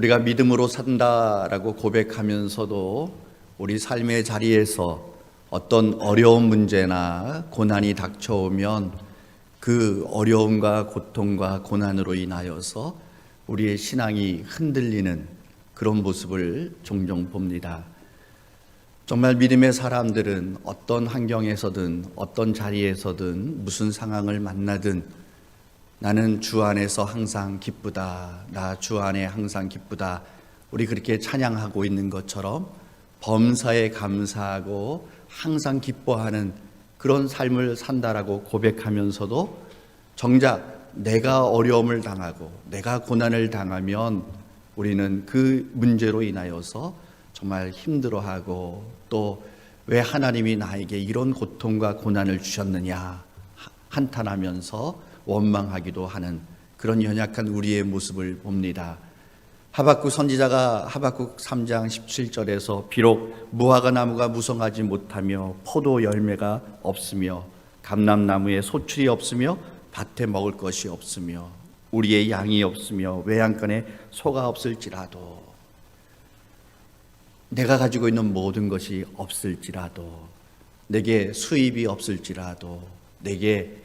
우리가 믿음으로 산다라고 고백하면서도 우리 삶의 자리에서 어떤 어려운 문제나 고난이 닥쳐오면 그 어려움과 고통과 고난으로 인하여서 우리의 신앙이 흔들리는 그런 모습을 종종 봅니다. 정말 믿음의 사람들은 어떤 환경에서든 어떤 자리에서든 무슨 상황을 만나든 나는 주 안에서 항상 기쁘다. 나 주 안에 항상 기쁘다. 우리 그렇게 찬양하고 있는 것처럼 범사에 감사하고 항상 기뻐하는 그런 삶을 산다라고 고백하면서도 정작 내가 어려움을 당하고 내가 고난을 당하면 우리는 그 문제로 인하여서 정말 힘들어하고 또 왜 하나님이 나에게 이런 고통과 고난을 주셨느냐 한탄하면서 원망하기도 하는 그런 연약한 우리의 모습을 봅니다. 하박국 선지자가 하박국 3장 17절에서 비록 무화과 나무가 무성하지 못하며 포도 열매가 없으며 감람나무에 소출이 없으며 밭에 먹을 것이 없으며 우리의 양이 없으며 외양간에 소가 없을지라도 내가 가지고 있는 모든 것이 없을지라도 내게 수입이 없을지라도 내게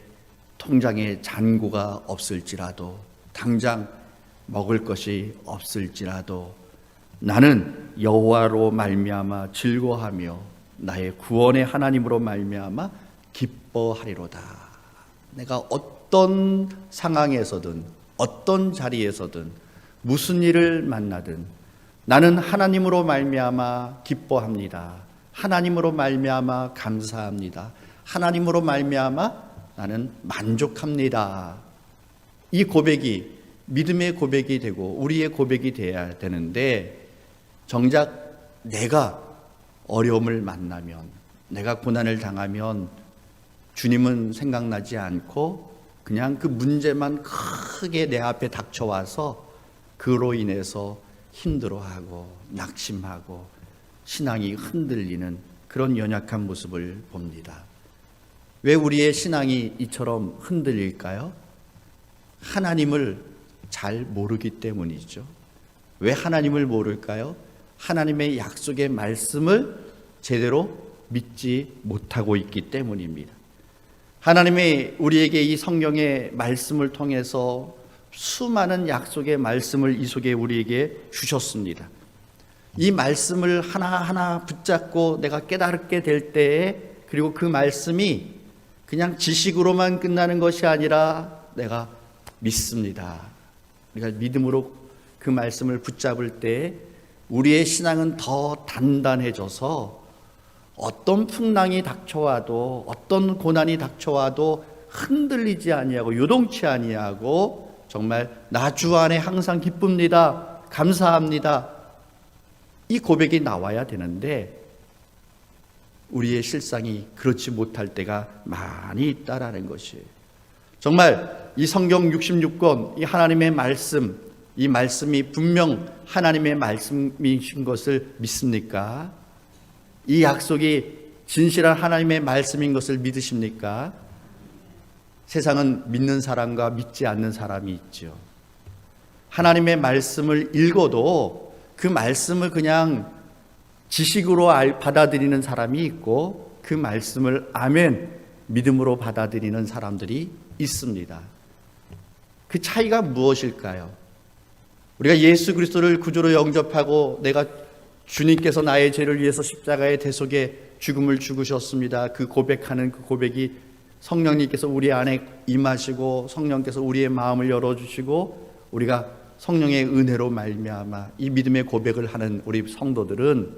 통장에 잔고가 없을지라도 당장 먹을 것이 없을지라도 나는 여호와로 말미암아 즐거워하며 나의 구원의 하나님으로 말미암아 기뻐하리로다. 내가 어떤 상황에서든 어떤 자리에서든 무슨 일을 만나든 나는 하나님으로 말미암아 기뻐합니다. 하나님으로 말미암아 감사합니다. 하나님으로 말미암아 나는 만족합니다. 이 고백이 믿음의 고백이 되고 우리의 고백이 되어야 되는데 정작 내가 어려움을 만나면 내가 고난을 당하면 주님은 생각나지 않고 그냥 그 문제만 크게 내 앞에 닥쳐와서 그로 인해서 힘들어하고 낙심하고 신앙이 흔들리는 그런 연약한 모습을 봅니다. 왜 우리의 신앙이 이처럼 흔들릴까요? 하나님을 잘 모르기 때문이죠. 왜 하나님을 모를까요? 하나님의 약속의 말씀을 제대로 믿지 못하고 있기 때문입니다. 하나님이 우리에게 이 성경의 말씀을 통해서 수많은 약속의 말씀을 이 속에 우리에게 주셨습니다. 이 말씀을 하나하나 붙잡고 내가 깨닫게 될 때에 그리고 그 말씀이 그냥 지식으로만 끝나는 것이 아니라 내가 믿습니다. 우리가 믿음으로 그 말씀을 붙잡을 때 우리의 신앙은 더 단단해져서 어떤 풍랑이 닥쳐와도 어떤 고난이 닥쳐와도 흔들리지 아니하고 요동치 아니하고 정말 나 주 안에 항상 기쁩니다. 감사합니다. 이 고백이 나와야 되는데 우리의 실상이 그렇지 못할 때가 많이 있다라는 것이에요. 정말 이 성경 66권 이 하나님의 말씀 이 말씀이 분명 하나님의 말씀이신 것을 믿습니까? 이 약속이 진실한 하나님의 말씀인 것을 믿으십니까? 세상은 믿는 사람과 믿지 않는 사람이 있죠. 하나님의 말씀을 읽어도 그 말씀을 그냥 지식으로 받아들이는 사람이 있고 그 말씀을 아멘 믿음으로 받아들이는 사람들이 있습니다. 그 차이가 무엇일까요? 우리가 예수 그리스도를 구주로 영접하고 내가 주님께서 나의 죄를 위해서 십자가의 대속에 죽음을 죽으셨습니다. 그 고백하는 그 고백이 성령님께서 우리 안에 임하시고 성령께서 우리의 마음을 열어주시고 우리가 성령의 은혜로 말미암아 이 믿음의 고백을 하는 우리 성도들은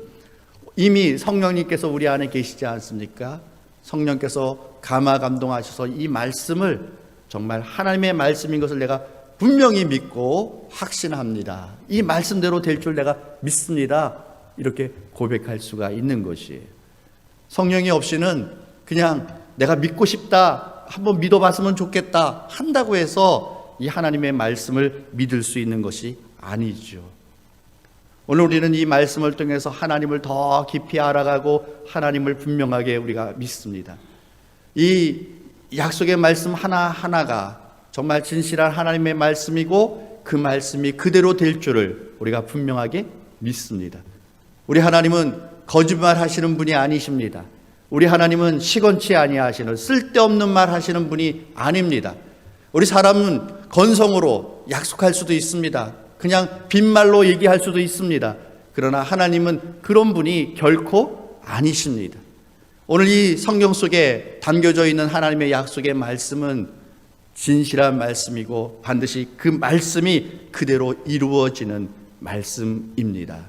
이미 성령님께서 우리 안에 계시지 않습니까? 성령께서 감화 감동하셔서 이 말씀을 정말 하나님의 말씀인 것을 내가 분명히 믿고 확신합니다. 이 말씀대로 될 줄 내가 믿습니다. 이렇게 고백할 수가 있는 것이에요. 성령이 없이는 그냥 내가 믿고 싶다, 한번 믿어봤으면 좋겠다 한다고 해서 이 하나님의 말씀을 믿을 수 있는 것이 아니죠. 오늘 우리는 이 말씀을 통해서 하나님을 더 깊이 알아가고 하나님을 분명하게 우리가 믿습니다. 이 약속의 말씀 하나하나가 정말 진실한 하나님의 말씀이고 그 말씀이 그대로 될 줄을 우리가 분명하게 믿습니다. 우리 하나님은 거짓말 하시는 분이 아니십니다. 우리 하나님은 시건치 아니하시는 쓸데없는 말 하시는 분이 아닙니다. 우리 사람은 건성으로 약속할 수도 있습니다. 그냥 빈말로 얘기할 수도 있습니다. 그러나 하나님은 그런 분이 결코 아니십니다. 오늘 이 성경 속에 담겨져 있는 하나님의 약속의 말씀은 진실한 말씀이고 반드시 그 말씀이 그대로 이루어지는 말씀입니다.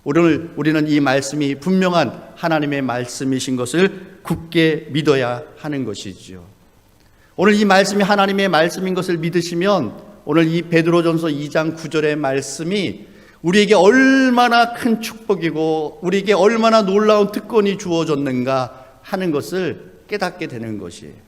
오늘 우리는 이 말씀이 분명한 하나님의 말씀이신 것을 굳게 믿어야 하는 것이지요. 오늘 이 말씀이 하나님의 말씀인 것을 믿으시면 오늘 이 베드로전서 2장 9절의 말씀이 우리에게 얼마나 큰 축복이고 우리에게 얼마나 놀라운 특권이 주어졌는가 하는 것을 깨닫게 되는 것이에요.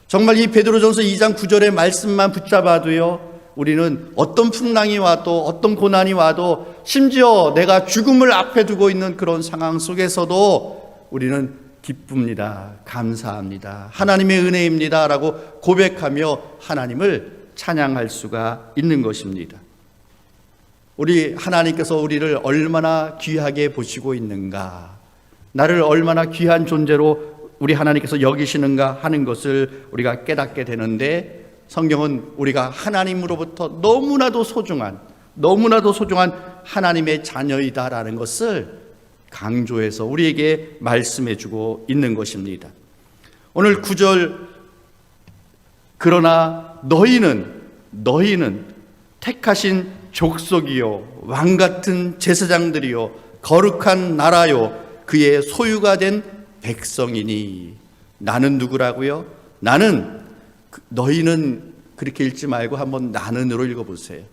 정말 이 베드로전서 2장 9절의 말씀만 붙잡아도요, 우리는 어떤 풍랑이 와도 어떤 고난이 와도 심지어 내가 죽음을 앞에 두고 있는 그런 상황 속에서도 우리는 기쁩니다. 감사합니다. 하나님의 은혜입니다. 라고 고백하며 하나님을 찬양할 수가 있는 것입니다. 우리 하나님께서 우리를 얼마나 귀하게 보시고 있는가, 나를 얼마나 귀한 존재로 우리 하나님께서 여기시는가 하는 것을 우리가 깨닫게 되는데, 성경은 우리가 하나님으로부터 너무나도 소중한 하나님의 자녀이다라는 것을 강조해서 우리에게 말씀해 주고 있는 것입니다. 오늘 9절, 그러나 너희는 택하신 족속이요 왕같은 제사장들이요 거룩한 나라요 그의 소유가 된 백성이니. 나는 누구라고요? 너희는 그렇게 읽지 말고 한번 나는으로 읽어보세요.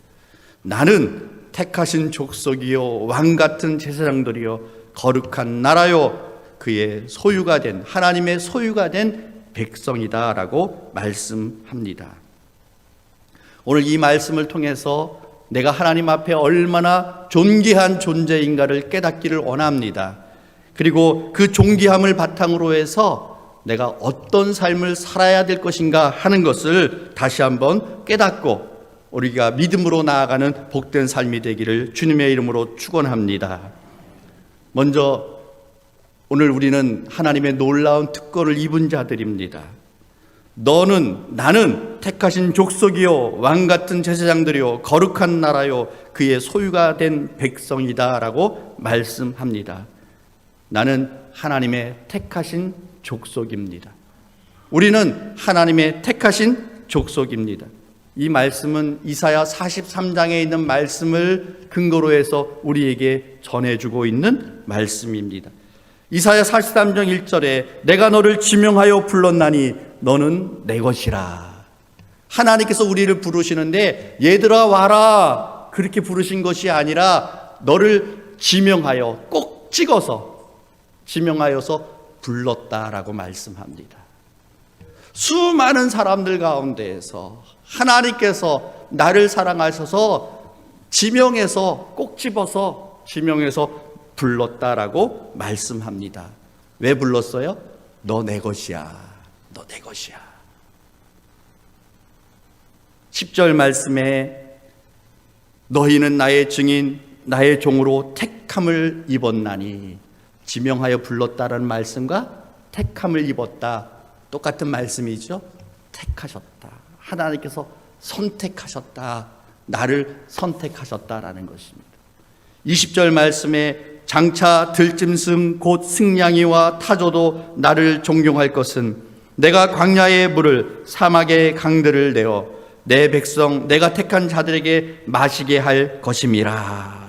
나는 택하신 족속이요 왕같은 제사장들이요 거룩한 나라요 그의 소유가 된, 하나님의 소유가 된 백성이다 라고 말씀합니다. 오늘 이 말씀을 통해서 내가 하나님 앞에 얼마나 존귀한 존재인가를 깨닫기를 원합니다. 그리고 그 존귀함을 바탕으로 해서 내가 어떤 삶을 살아야 될 것인가 하는 것을 다시 한번 깨닫고 우리가 믿음으로 나아가는 복된 삶이 되기를 주님의 이름으로 축원합니다. 먼저 오늘 우리는 하나님의 놀라운 특권을 입은 자들입니다. 나는 택하신 족속이요 왕같은 제사장들이요 거룩한 나라요 그의 소유가 된 백성이다 라고 말씀합니다. 나는 하나님의 택하신 족속입니다. 우리는 하나님의 택하신 족속입니다. 이 말씀은 이사야 43장에 있는 말씀을 근거로 해서 우리에게 전해주고 있는 말씀입니다. 이사야 43장 1절에 내가 너를 지명하여 불렀나니 너는 내 것이라. 하나님께서 우리를 부르시는데 얘들아 와라 그렇게 부르신 것이 아니라 너를 지명하여 꼭 찍어서 지명하여서 불렀다라고 말씀합니다. 수많은 사람들 가운데에서 하나님께서 나를 사랑하셔서 지명해서 꼭 집어서 지명해서 불렀다라고 말씀합니다. 왜 불렀어요? 너 내 것이야. 너 내 것이야. 10절 말씀에 너희는 나의 증인 나의 종으로 택함을 입었나니, 지명하여 불렀다라는 말씀과 택함을 입었다 똑같은 말씀이죠. 택하셨다. 하나님께서 선택하셨다. 나를 선택하셨다라는 것입니다. 20절 말씀에 장차 들짐승 곧 승냥이와 타조도 나를 존경할 것은 내가 광야의 물을 사막의 강들을 내어 내 백성 내가 택한 자들에게 마시게 할 것임이라.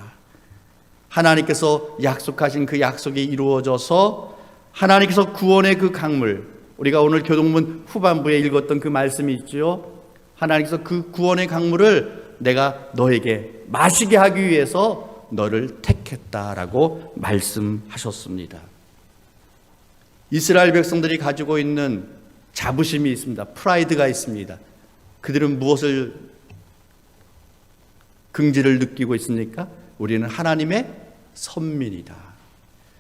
하나님께서 약속하신 그 약속이 이루어져서 하나님께서 구원의 그 강물, 우리가 오늘 교동문 후반부에 읽었던 그 말씀이 있죠. 하나님께서 그 구원의 강물을 내가 너에게 마시게 하기 위해서 너를 택했다라고 말씀하셨습니다. 이스라엘 백성들이 가지고 있는 자부심이 있습니다. 프라이드가 있습니다. 그들은 무엇을 긍지를 느끼고 있습니까? 우리는 하나님의 선민이다.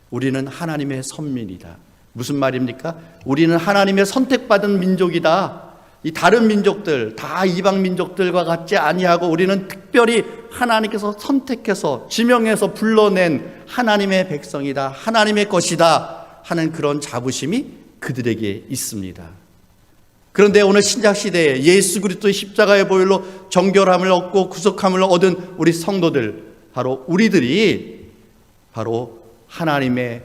우리는 하나님의 선민이다. 무슨 말입니까? 우리는 하나님의 선택받은 민족이다. 이 다른 민족들, 다 이방 민족들과 같지 아니하고 우리는 특별히 하나님께서 선택해서 지명해서 불러낸 하나님의 백성이다, 하나님의 것이다 하는 그런 자부심이 그들에게 있습니다. 그런데 오늘 신약 시대에 예수 그리스도의 십자가의 보혈로 정결함을 얻고 구속함을 얻은 우리 성도들, 바로 우리들이 바로 하나님의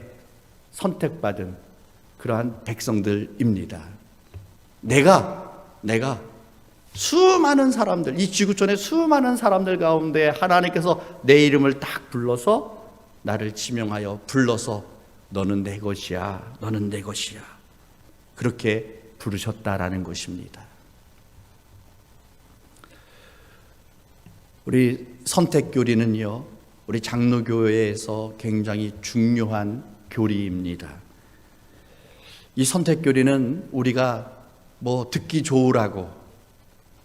선택받은 그러한 백성들입니다. 내가 수많은 사람들, 이 지구촌의 수많은 사람들 가운데 하나님께서 내 이름을 딱 불러서 나를 지명하여 불러서 너는 내 것이야, 너는 내 것이야, 그렇게 부르셨다라는 것입니다. 우리 선택교리는요, 우리 장로교회에서 굉장히 중요한 교리입니다. 이 선택교리는 우리가 뭐 듣기 좋으라고,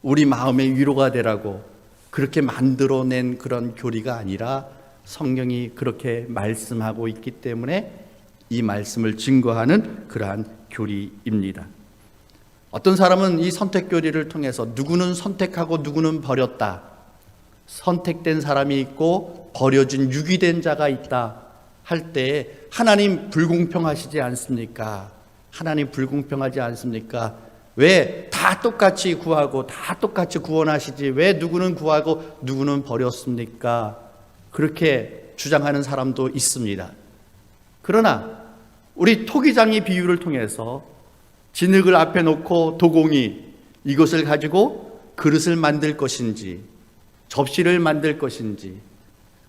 우리 마음의 위로가 되라고 그렇게 만들어낸 그런 교리가 아니라 성경이 그렇게 말씀하고 있기 때문에 이 말씀을 증거하는 그러한 교리입니다. 어떤 사람은 이 선택교리를 통해서 누구는 선택하고 누구는 버렸다, 선택된 사람이 있고 버려진 유기된 자가 있다 할 때 하나님 불공평하시지 않습니까? 하나님 불공평하지 않습니까? 왜 다 똑같이 구하고 다 똑같이 구원하시지 왜 누구는 구하고 누구는 버렸습니까? 그렇게 주장하는 사람도 있습니다. 그러나 우리 토기장의 비유를 통해서 진흙을 앞에 놓고 도공이 이것을 가지고 그릇을 만들 것인지 접시를 만들 것인지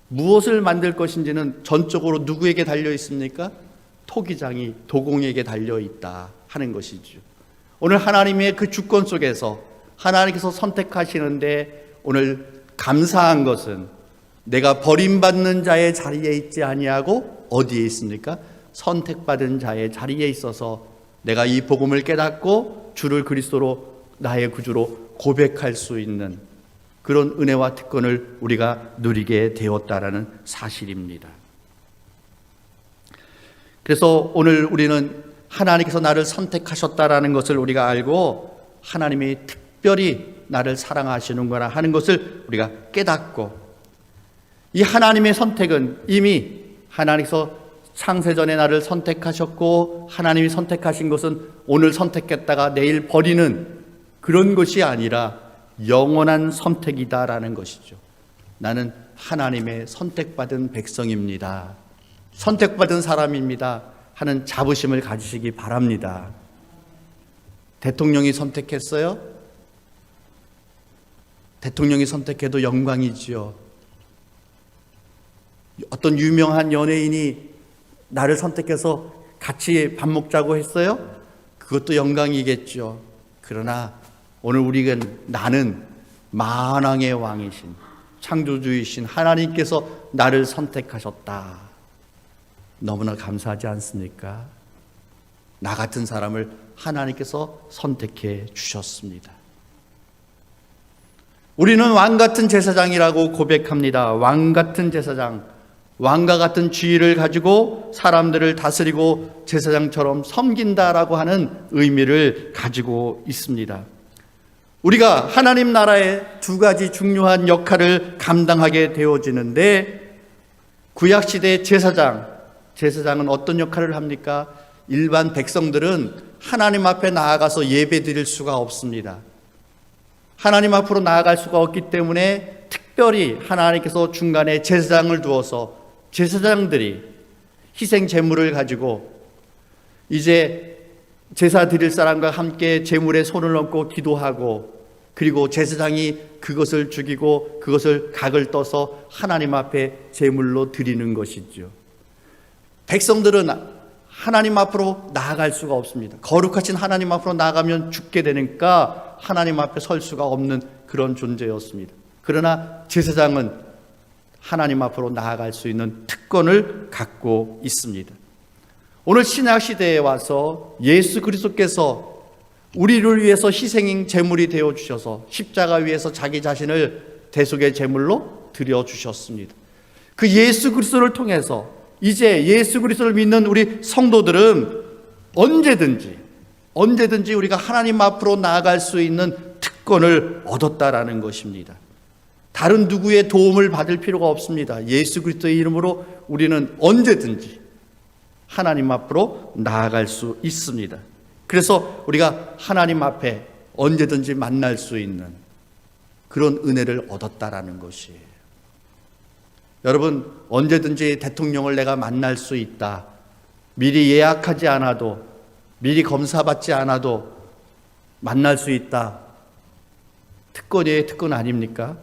무엇을 만들 것인지는 전적으로 누구에게 달려 있습니까? 토기장이 도공에게 달려 있다 하는 것이죠. 오늘 하나님의 그 주권 속에서 하나님께서 선택하시는데 오늘 감사한 것은 내가 버림받는 자의 자리에 있지 아니하고 어디에 있습니까? 선택받은 자의 자리에 있어서 내가 이 복음을 깨닫고 주를 그리스도로 나의 구주로 고백할 수 있는 그런 은혜와 특권을 우리가 누리게 되었다라는 사실입니다. 그래서 오늘 우리는 하나님께서 나를 선택하셨다라는 것을 우리가 알고 하나님이 특별히 나를 사랑하시는구나 하는 것을 우리가 깨닫고, 이 하나님의 선택은 이미 하나님께서 창세전에 나를 선택하셨고 하나님이 선택하신 것은 오늘 선택했다가 내일 버리는 그런 것이 아니라 영원한 선택이다라는 것이죠. 나는 하나님의 선택받은 백성입니다, 선택받은 사람입니다 하는 자부심을 가지시기 바랍니다. 대통령이 선택했어요? 대통령이 선택해도 영광이지요. 어떤 유명한 연예인이 나를 선택해서 같이 밥 먹자고 했어요? 그것도 영광이겠죠. 그러나 오늘 나는 만왕의 왕이신 창조주이신 하나님께서 나를 선택하셨다. 너무나 감사하지 않습니까? 나 같은 사람을 하나님께서 선택해 주셨습니다. 우리는 왕 같은 제사장이라고 고백합니다. 왕 같은 제사장, 왕과 같은 지위를 가지고 사람들을 다스리고 제사장처럼 섬긴다라고 하는 의미를 가지고 있습니다. 우리가 하나님 나라의 두 가지 중요한 역할을 감당하게 되어지는데, 구약시대의 제사장은 어떤 역할을 합니까? 일반 백성들은 하나님 앞에 나아가서 예배 드릴 수가 없습니다. 하나님 앞으로 나아갈 수가 없기 때문에 특별히 하나님께서 중간에 제사장을 두어서 제사장들이 희생 제물을 가지고 이제 제사 드릴 사람과 함께 제물에 손을 얹고 기도하고, 그리고 제사장이 그것을 죽이고 그것을 각을 떠서 하나님 앞에 제물로 드리는 것이죠. 백성들은 하나님 앞으로 나아갈 수가 없습니다. 거룩하신 하나님 앞으로 나아가면 죽게 되니까 하나님 앞에 설 수가 없는 그런 존재였습니다. 그러나 제사장은 하나님 앞으로 나아갈 수 있는 특권을 갖고 있습니다. 오늘 신약 시대에 와서 예수 그리스도께서 우리를 위해서 희생 제물이 되어 주셔서 십자가 위에서 자기 자신을 대속의 제물로 드려 주셨습니다. 그 예수 그리스도를 통해서 이제 예수 그리스도를 믿는 우리 성도들은 언제든지 언제든지 우리가 하나님 앞으로 나아갈 수 있는 특권을 얻었다라는 것입니다. 다른 누구의 도움을 받을 필요가 없습니다. 예수 그리스도의 이름으로 우리는 언제든지 하나님 앞으로 나아갈 수 있습니다. 그래서 우리가 하나님 앞에 언제든지 만날 수 있는 그런 은혜를 얻었다라는 것이에요. 여러분, 언제든지 대통령을 내가 만날 수 있다. 미리 예약하지 않아도, 미리 검사받지 않아도 만날 수 있다. 특권이에요, 특권 아닙니까?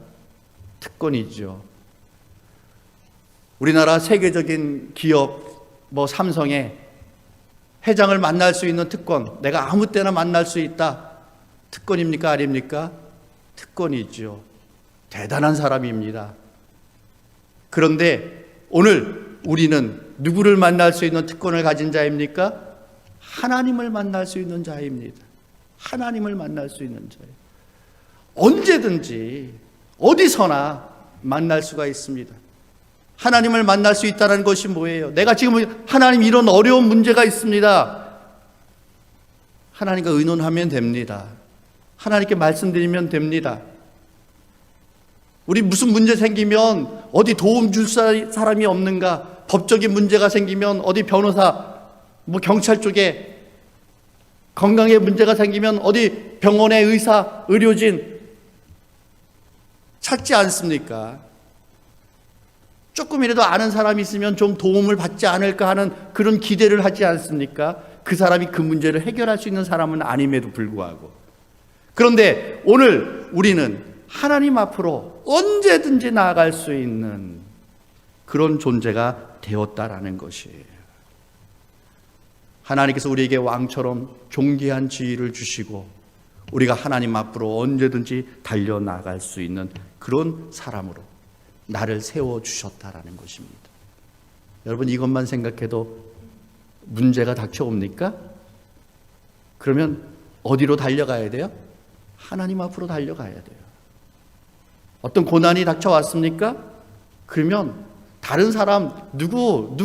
특권이죠. 우리나라 세계적인 기업, 삼성의 회장을 만날 수 있는 특권, 내가 아무 때나 만날 수 있다. 특권입니까? 아닙니까? 특권이죠. 대단한 사람입니다. 그런데 오늘 우리는 누구를 만날 수 있는 특권을 가진 자입니까? 하나님을 만날 수 있는 자입니다. 하나님을 만날 수 있는 자예요. 언제든지 어디서나 만날 수가 있습니다. 하나님을 만날 수 있다는 것이 뭐예요? 내가 지금 하나님 이런 어려운 문제가 있습니다. 하나님과 의논하면 됩니다. 하나님께 말씀드리면 됩니다. 우리 무슨 문제 생기면 어디 도움 줄 사람이 없는가? 법적인 문제가 생기면 어디 변호사, 경찰 쪽에 건강에 문제가 생기면 어디 병원의 의사, 의료진 찾지 않습니까? 조금이라도 아는 사람이 있으면 좀 도움을 받지 않을까 하는 그런 기대를 하지 않습니까? 그 사람이 그 문제를 해결할 수 있는 사람은 아님에도 불구하고. 그런데 오늘 우리는 하나님 앞으로 언제든지 나아갈 수 있는 그런 존재가 되었다라는 것이에요. 하나님께서 우리에게 왕처럼 존귀한 지위를 주시고 우리가 하나님 앞으로 언제든지 달려나갈 수 있는 그런 사람으로 나를 세워주셨다라는 것입니다. 여러분, 이것만 생각해도 문제가 닥쳐옵니까? 그러면 어디로 달려가야 돼요? 하나님 앞으로 달려가야 돼요. 어떤 고난이 닥쳐왔습니까? 그러면 다른 사람, 누구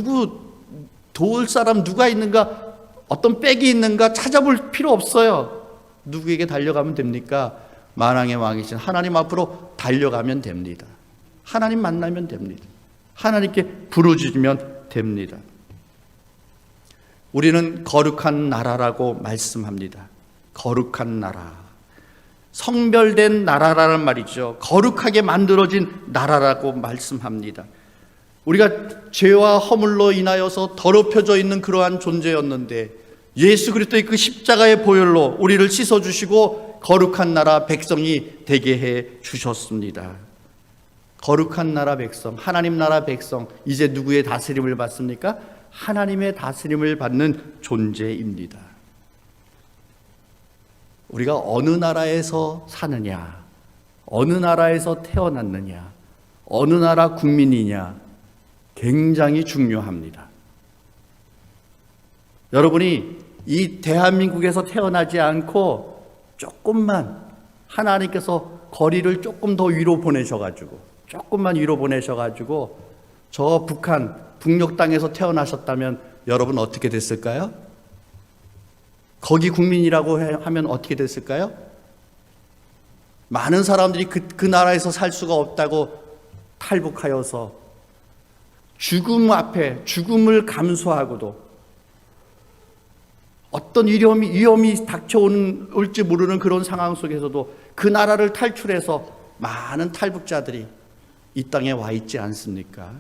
도울 사람 누가 있는가, 어떤 백이 있는가 찾아볼 필요 없어요. 누구에게 달려가면 됩니까? 만왕의 왕이신 하나님 앞으로 달려가면 됩니다. 하나님 만나면 됩니다. 하나님께 부르짖으면 됩니다. 우리는 거룩한 나라라고 말씀합니다. 거룩한 나라. 성별된 나라라는 말이죠. 거룩하게 만들어진 나라라고 말씀합니다. 우리가 죄와 허물로 인하여서 더럽혀져 있는 그러한 존재였는데 예수 그리스도의 그 십자가의 보혈로 우리를 씻어주시고 거룩한 나라 백성이 되게 해 주셨습니다. 거룩한 나라 백성, 하나님 나라 백성, 이제 누구의 다스림을 받습니까? 하나님의 다스림을 받는 존재입니다. 우리가 어느 나라에서 사느냐, 어느 나라에서 태어났느냐, 어느 나라 국민이냐 굉장히 중요합니다. 여러분이 이 대한민국에서 태어나지 않고 조금만 하나님께서 거리를 조금 더 위로 보내셔가지고 조금만 위로 보내셔가지고 저 북한 북녘 땅에서 태어나셨다면 여러분 어떻게 됐을까요? 거기 국민이라고 하면 어떻게 됐을까요? 많은 사람들이 그 나라에서 살 수가 없다고 탈북하여서 죽음 앞에 죽음을 감수하고도 어떤 위험이 닥쳐올지 모르는 그런 상황 속에서도 그 나라를 탈출해서 많은 탈북자들이 이 땅에 와 있지 않습니까?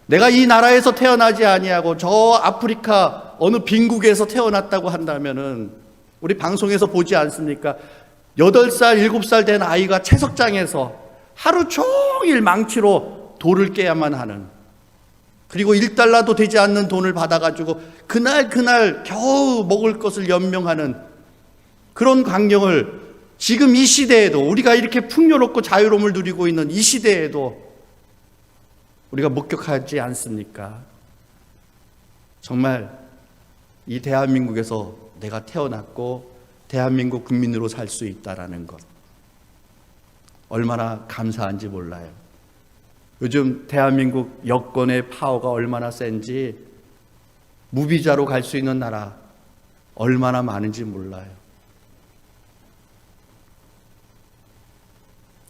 내가 이 나라에서 태어나지 아니하고 저 아프리카 어느 빈국에서 태어났다고 한다면은 우리 방송에서 보지 않습니까? 8살, 7살 된 아이가 채석장에서 하루 종일 망치로 돌을 깨야만 하는, 그리고 1달러도 되지 않는 돈을 받아가지고 그날 겨우 먹을 것을 연명하는 그런 광경을 지금 이 시대에도, 우리가 이렇게 풍요롭고 자유로움을 누리고 있는 이 시대에도 우리가 목격하지 않습니까? 정말 이 대한민국에서 내가 태어났고 대한민국 국민으로 살 수 있다라는 것, 얼마나 감사한지 몰라요. 요즘 대한민국 여권의 파워가 얼마나 센지 무비자로 갈 수 있는 나라 얼마나 많은지 몰라요.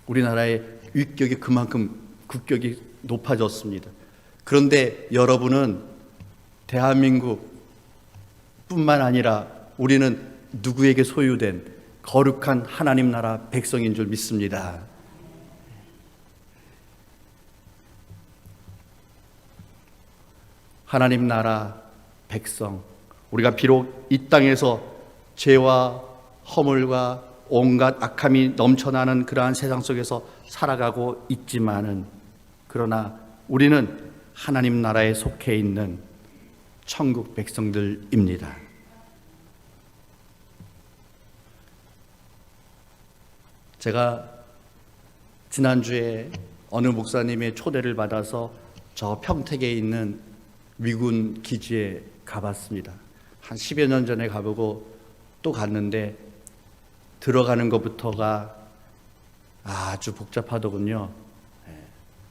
우리나라의 위격이 그만큼 국격이 높아졌습니다. 그런데 여러분은 대한민국 뿐만 아니라 우리는 누구에게 소유된 거룩한 하나님 나라 백성인 줄 믿습니다. 하나님 나라 백성, 우리가 비록 이 땅에서 죄와 허물과 온갖 악함이 넘쳐나는 그러한 세상 속에서 살아가고 있지만은, 그러나 우리는 하나님 나라에 속해 있는 천국 백성들입니다. 제가 지난주에 어느 목사님의 초대를 받아서 저 평택에 있는 미군 기지에 가봤습니다. 한 10여 년 전에 가보고 또 갔는데 들어가는 것부터가 아주 복잡하더군요.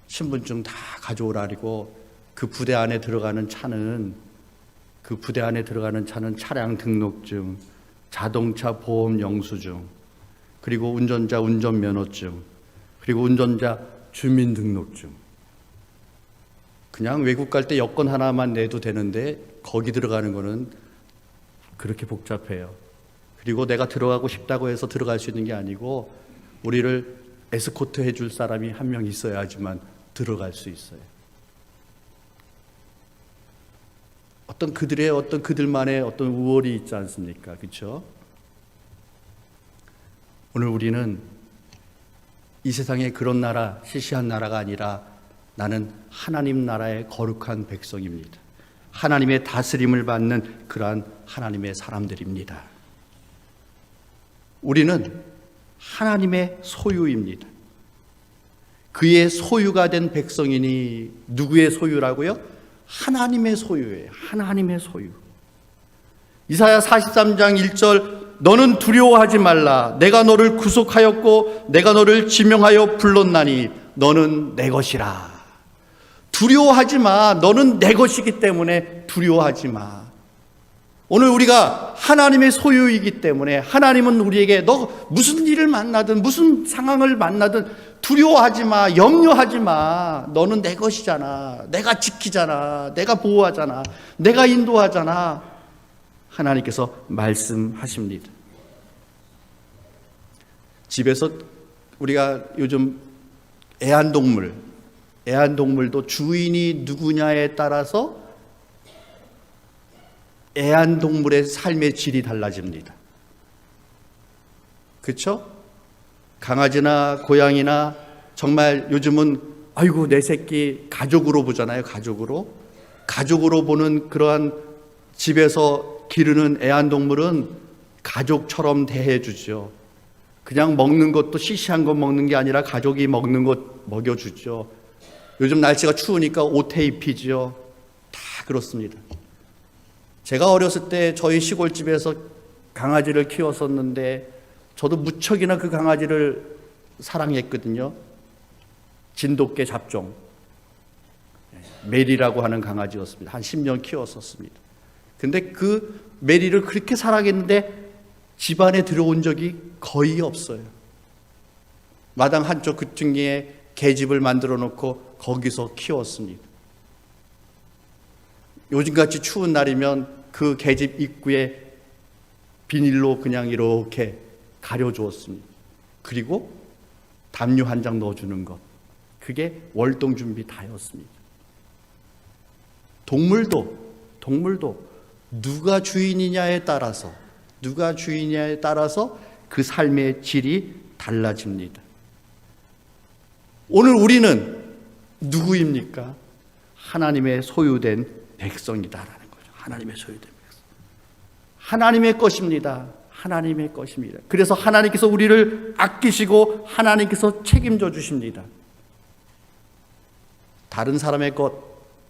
신분증 다 가져오라고. 그 부대 안에 들어가는 차는 차량 등록증, 자동차 보험 영수증, 그리고 운전자 운전면허증, 그리고 운전자 주민등록증. 그냥 외국 갈 때 여권 하나만 내도 되는데 거기 들어가는 거는 그렇게 복잡해요. 그리고 내가 들어가고 싶다고 해서 들어갈 수 있는 게 아니고 우리를 에스코트 해줄 사람이 한 명 있어야지만 들어갈 수 있어요. 그들만의 어떤 우월이 있지 않습니까? 그렇죠? 오늘 우리는 이 세상에 그런 나라, 시시한 나라가 아니라 나는 하나님 나라의 거룩한 백성입니다. 하나님의 다스림을 받는 그러한 하나님의 사람들입니다. 우리는 하나님의 소유입니다. 그의 소유가 된 백성이니 누구의 소유라고요? 하나님의 소유예요. 하나님의 소유. 이사야 43장 1절, 너는 두려워하지 말라. 내가 너를 구속하였고 내가 너를 지명하여 불렀나니 너는 내 것이라. 두려워하지 마. 너는 내 것이기 때문에 두려워하지 마. 오늘 우리가 하나님의 소유이기 때문에 하나님은 우리에게 너 무슨 일을 만나든 무슨 상황을 만나든 두려워하지 마. 염려하지 마. 너는 내 것이잖아. 내가 지키잖아. 내가 보호하잖아. 내가 인도하잖아. 하나님께서 말씀하십니다. 집에서 우리가 요즘 애완동물도 주인이 누구냐에 따라서 애완동물의 삶의 질이 달라집니다. 그렇죠? 강아지나 고양이나 정말 요즘은 아이고 내 새끼 가족으로 보잖아요. 가족으로 보는 그러한 집에서 기르는 애완동물은 가족처럼 대해주죠. 그냥 먹는 것도 시시한 거 먹는 게 아니라 가족이 먹는 것 먹여주죠. 요즘 날씨가 추우니까 옷에 입히죠. 다 그렇습니다. 제가 어렸을 때 저희 시골집에서 강아지를 키웠었는데 저도 무척이나 그 강아지를 사랑했거든요. 진돗개 잡종 메리라고 하는 강아지였습니다. 한 10년 키웠었습니다. 근데 그 메리를 그렇게 사랑했는데 집안에 들어온 적이 거의 없어요. 마당 한쪽 그퉁이에 계집을 만들어 놓고 거기서 키웠습니다. 요즘같이 추운 날이면 그 계집 입구에 비닐로 그냥 이렇게 가려주었습니다. 그리고 담요 한 장 넣어주는 것, 그게 월동 준비 다였습니다. 동물도 누가 주인이냐에 따라서 그 삶의 질이 달라집니다. 오늘 우리는 누구입니까? 하나님의 소유된 백성이다라는 거죠. 하나님의 소유된 백성. 하나님의 것입니다. 하나님의 것입니다. 그래서 하나님께서 우리를 아끼시고 하나님께서 책임져 주십니다. 다른 사람의 것,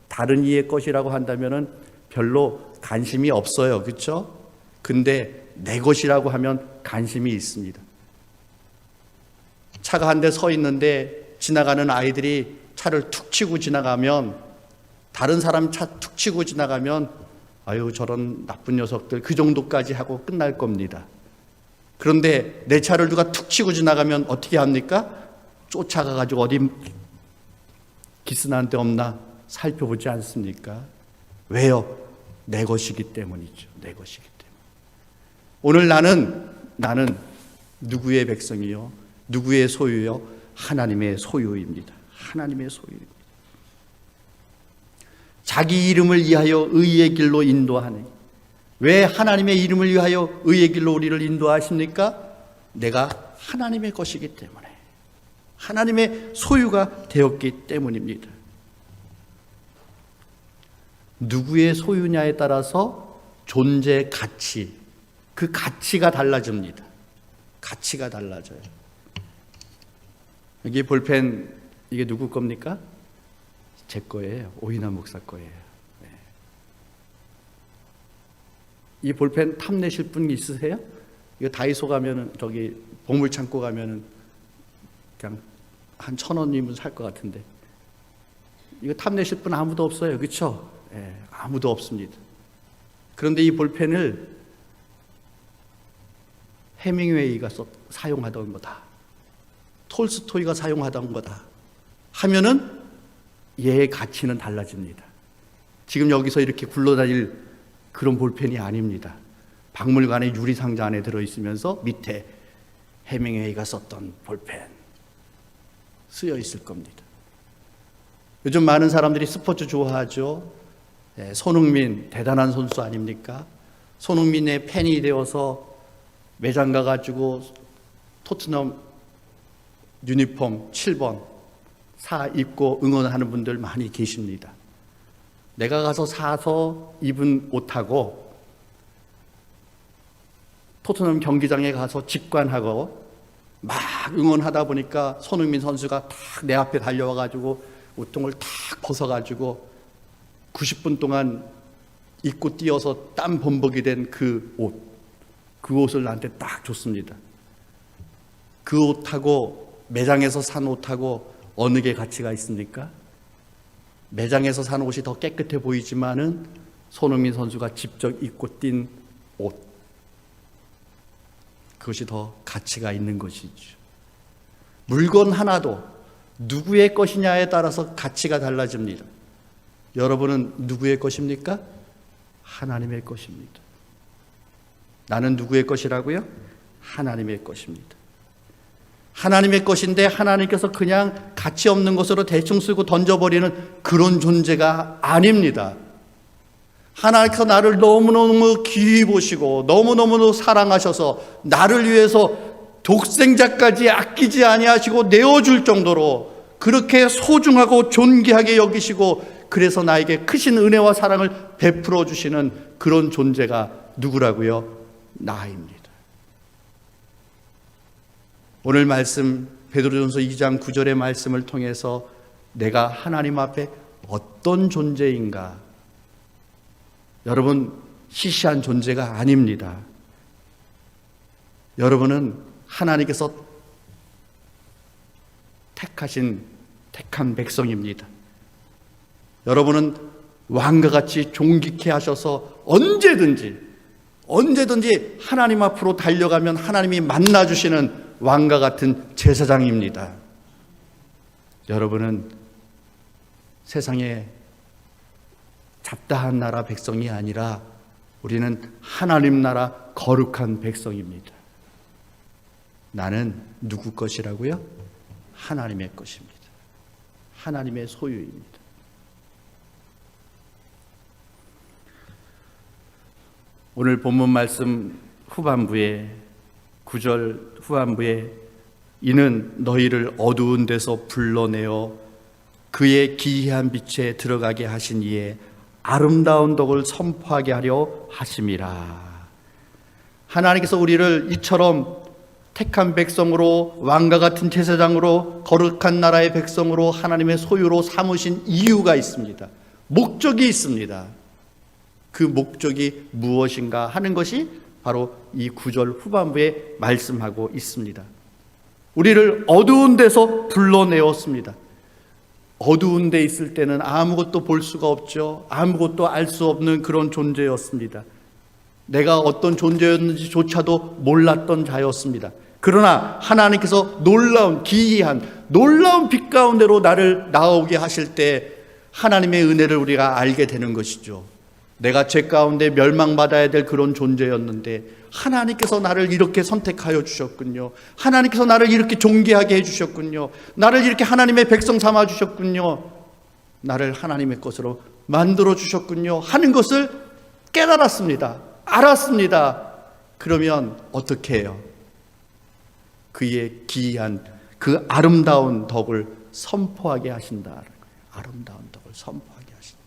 다른 이의 것이라고 한다면은 별로 관심이 없어요. 그렇죠? 근데 내 것이라고 하면 관심이 있습니다. 차가 한 대 서 있는데 지나가는 아이들이 차를 툭 치고 지나가면, 다른 사람 차 툭 치고 지나가면 아유 저런 나쁜 녀석들 그 정도까지 하고 끝날 겁니다. 그런데 내 차를 누가 툭 치고 지나가면 어떻게 합니까? 쫓아가가지고 어디 기스난 데 없나 살펴보지 않습니까? 왜요? 내 것이기 때문이죠. 내 것이기 때문에. 오늘 나는 누구의 백성이요? 누구의 소유요? 하나님의 소유입니다. 하나님의 소유입니다. 자기 이름을 위하여 의의 길로 인도하네. 왜 하나님의 이름을 위하여 의의 길로 우리를 인도하십니까? 내가 하나님의 것이기 때문에, 하나님의 소유가 되었기 때문입니다. 누구의 소유냐에 따라서 존재 가치, 그 가치가 달라집니다. 가치가 달라져요. 여기 볼펜, 이게 누구 겁니까? 제 거예요. 오이나 목사 거예요. 네. 이 볼펜 탐내실 분 있으세요? 이거 다이소 가면은, 저기 보물창고 가면은 그냥 한 1,000원이면 살 것 같은데, 이거 탐내실 분 아무도 없어요. 그렇죠? 네, 아무도 없습니다. 그런데 이 볼펜을 해밍웨이가 사용하던 거다, 톨스토이가 사용하던 거다 하면은 얘의 가치는 달라집니다. 지금 여기서 이렇게 굴러다닐 그런 볼펜이 아닙니다. 박물관의 유리상자 안에 들어있으면서 밑에 해밍웨이가 썼던 볼펜 쓰여 있을 겁니다. 요즘 많은 사람들이 스포츠 좋아하죠. 손흥민 대단한 선수 아닙니까? 손흥민의 팬이 되어서 매장 가가지고 토트넘 유니폼 7번 사 입고 응원하는 분들 많이 계십니다. 내가 가서 사서 입은 옷하고 토트넘 경기장에 가서 직관하고 막 응원하다 보니까 손흥민 선수가 탁 내 앞에 달려와가지고 옷통을 탁 벗어가지고 90분 동안 입고 뛰어서 땀 범벅이 된 그 옷을 나한테 딱 줬습니다. 그 옷하고 매장에서 산 옷하고 어느 게 가치가 있습니까? 매장에서 산 옷이 더 깨끗해 보이지만은 손흥민 선수가 직접 입고 뛴 옷, 그것이 더 가치가 있는 것이죠. 물건 하나도 누구의 것이냐에 따라서 가치가 달라집니다. 여러분은 누구의 것입니까? 하나님의 것입니다. 나는 누구의 것이라고요? 하나님의 것입니다. 하나님의 것인데 하나님께서 그냥 가치 없는 것으로 대충 쓰고 던져버리는 그런 존재가 아닙니다. 하나님께서 나를 너무너무 귀히 보시고 너무너무 사랑하셔서 나를 위해서 독생자까지 아끼지 아니하시고 내어줄 정도로 그렇게 소중하고 존귀하게 여기시고 그래서 나에게 크신 은혜와 사랑을 베풀어 주시는 그런 존재가 누구라고요? 나입니다. 오늘 말씀 베드로전서 2장 9절의 말씀을 통해서 내가 하나님 앞에 어떤 존재인가? 여러분 시시한 존재가 아닙니다. 여러분은 하나님께서 택한 백성입니다. 여러분은 왕과 같이 존귀케 하셔서 언제든지 하나님 앞으로 달려가면 하나님이 만나주시는 왕과 같은 제사장입니다. 여러분은 세상에 잡다한 나라 백성이 아니라 우리는 하나님 나라 거룩한 백성입니다. 나는 누구 것이라고요? 하나님의 것입니다. 하나님의 소유입니다. 오늘 본문 말씀 후반부에 9절 후반부에 이는 너희를 어두운 데서 불러내어 그의 기이한 빛에 들어가게 하신 이에 아름다운 덕을 선포하게 하려 하심이라. 하나님께서 우리를 이처럼 택한 백성으로 왕과 같은 제사장으로 거룩한 나라의 백성으로 하나님의 소유로 삼으신 이유가 있습니다. 목적이 있습니다. 그 목적이 무엇인가 하는 것이 바로 이 9절 후반부에 말씀하고 있습니다. 우리를 어두운 데서 불러내었습니다. 어두운 데 있을 때는 아무것도 볼 수가 없죠. 아무것도 알 수 없는 그런 존재였습니다. 내가 어떤 존재였는지조차도 몰랐던 자였습니다. 그러나 하나님께서 놀라운 기이한 놀라운 빛 가운데로 나를 나오게 하실 때 하나님의 은혜를 우리가 알게 되는 것이죠. 내가 죄 가운데 멸망받아야 될 그런 존재였는데 하나님께서 나를 이렇게 선택하여 주셨군요. 하나님께서 나를 이렇게 존귀하게 해주셨군요. 나를 이렇게 하나님의 백성 삼아 주셨군요. 나를 하나님의 것으로 만들어 주셨군요 하는 것을 깨달았습니다. 알았습니다. 그러면 어떻게 해요? 그의 기이한 그 아름다운 덕을 선포하게 하신다. 아름다운 덕을 선포하게 하신다.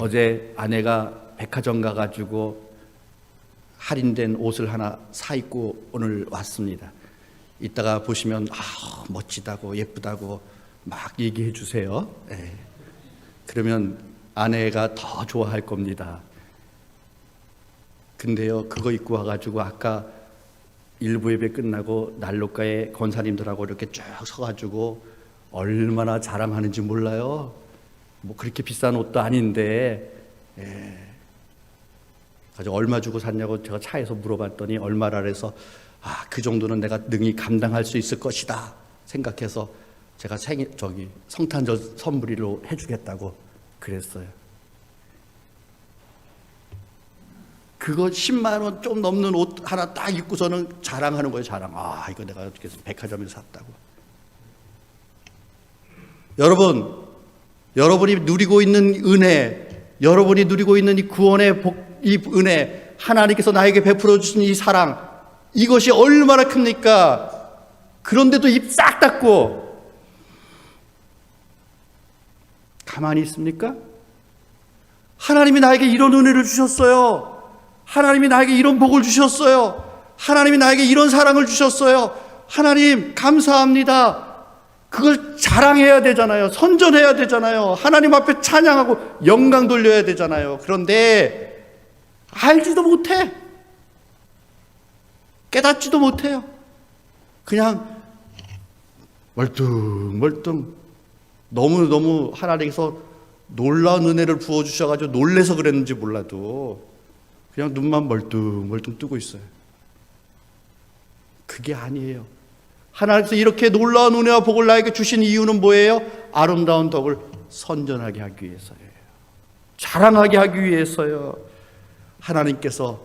어제 아내가 백화점 가가지고 할인된 옷을 하나 사 입고 오늘 왔습니다. 이따가 보시면 멋지다고 예쁘다고 막 얘기해 주세요. 네. 그러면 아내가 더 좋아할 겁니다. 근데요, 그거 입고 와가지고 아까 일부 예배 끝나고 난로가에 권사님들하고 이렇게 쭉 서가지고 얼마나 자랑하는지 몰라요. 뭐 그렇게 비싼 옷도 아닌데, 가지고 얼마 주고 샀냐고 제가 차에서 물어봤더니 얼마라 그래서 그 정도는 내가 능히 감당할 수 있을 것이다 생각해서 제가 성탄절 선물로 해주겠다고 그랬어요. 그거 10만 원 좀 넘는 옷 하나 딱 입고서는 자랑하는 거예요. 자랑. 이거 내가 어떻게 백화점에서 샀다고. 여러분, 여러분이 누리고 있는 은혜, 여러분이 누리고 있는 이 구원의 이 은혜, 하나님께서 나에게 베풀어 주신 이 사랑, 이것이 얼마나 큽니까? 그런데도 입 싹 닫고 가만히 있습니까? 하나님이 나에게 이런 은혜를 주셨어요. 하나님이 나에게 이런 복을 주셨어요. 하나님이 나에게 이런 사랑을 주셨어요. 하나님 감사합니다. 그걸 자랑해야 되잖아요. 선전해야 되잖아요. 하나님 앞에 찬양하고 영광 돌려야 되잖아요. 그런데 알지도 못해. 깨닫지도 못해요. 그냥 멀뚱멀뚱 너무 하나님께서 놀라운 은혜를 부어주셔가지고 놀래서 그랬는지 몰라도 그냥 눈만 멀뚱멀뚱 뜨고 있어요. 그게 아니에요. 하나님께서 이렇게 놀라운 은혜와 복을 나에게 주신 이유는 뭐예요? 아름다운 덕을 선전하게 하기 위해서예요. 자랑하게 하기 위해서요. 하나님께서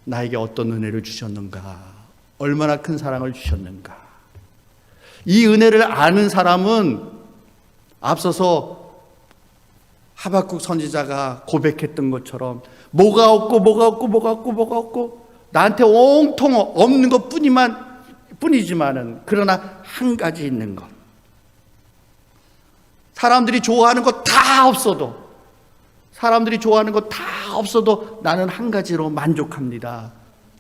나에게 어떤 은혜를 주셨는가, 얼마나 큰 사랑을 주셨는가. 이 은혜를 아는 사람은 앞서서 하박국 선지자가 고백했던 것처럼 뭐가 없고 나한테 온통 없는 것 뿐이지만은 그러나 한 가지 있는 것. 사람들이 좋아하는 것 다 없어도 나는 한 가지로 만족합니다.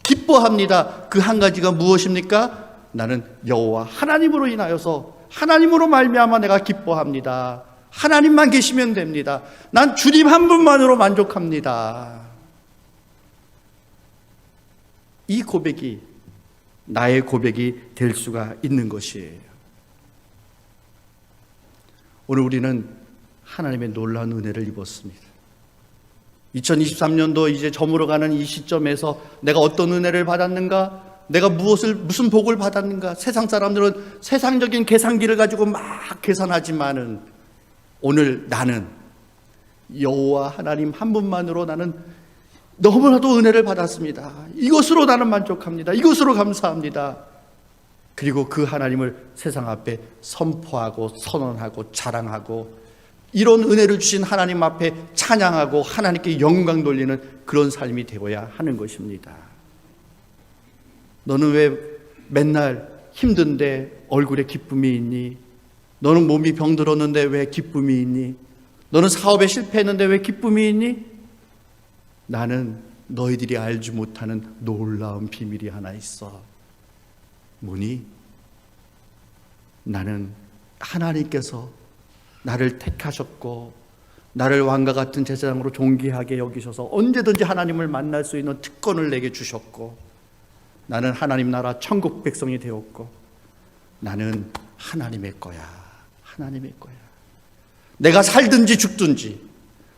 기뻐합니다. 그 한 가지가 무엇입니까? 나는 여호와 하나님으로 인하여서 하나님으로 말미암아 내가 기뻐합니다. 하나님만 계시면 됩니다. 난 주님 한 분만으로 만족합니다. 이 고백이 나의 고백이 될 수가 있는 것이에요. 오늘 우리는 하나님의 놀라운 은혜를 입었습니다. 2023년도 이제 저물어가는 이 시점에서 내가 어떤 은혜를 받았는가? 내가 무슨 복을 받았는가? 세상 사람들은 세상적인 계산기를 가지고 막 계산하지만은 오늘 나는 여호와 하나님 한 분만으로 나는 너무나도 은혜를 받았습니다. 이것으로 나는 만족합니다. 이것으로 감사합니다. 그리고 그 하나님을 세상 앞에 선포하고 선언하고 자랑하고 이런 은혜를 주신 하나님 앞에 찬양하고 하나님께 영광 돌리는 그런 삶이 되어야 하는 것입니다. 너는 왜 맨날 힘든데 얼굴에 기쁨이 있니? 너는 몸이 병들었는데 왜 기쁨이 있니? 너는 사업에 실패했는데 왜 기쁨이 있니? 나는 너희들이 알지 못하는 놀라운 비밀이 하나 있어. 뭐니? 나는 하나님께서 나를 택하셨고 나를 왕과 같은 제사장으로 존귀하게 여기셔서 언제든지 하나님을 만날 수 있는 특권을 내게 주셨고 나는 하나님 나라 천국 백성이 되었고 나는 하나님의 거야. 하나님의 거야. 내가 살든지 죽든지,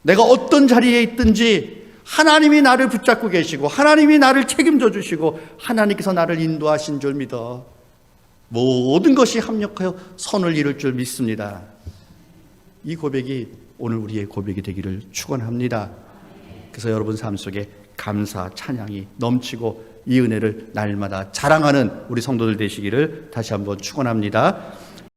내가 어떤 자리에 있든지 하나님이 나를 붙잡고 계시고 하나님이 나를 책임져 주시고 하나님께서 나를 인도하신 줄 믿어. 모든 것이 합력하여 선을 이룰 줄 믿습니다. 이 고백이 오늘 우리의 고백이 되기를 축원합니다. 그래서 여러분 삶 속에 감사, 찬양이 넘치고 이 은혜를 날마다 자랑하는 우리 성도들 되시기를 다시 한번 축원합니다.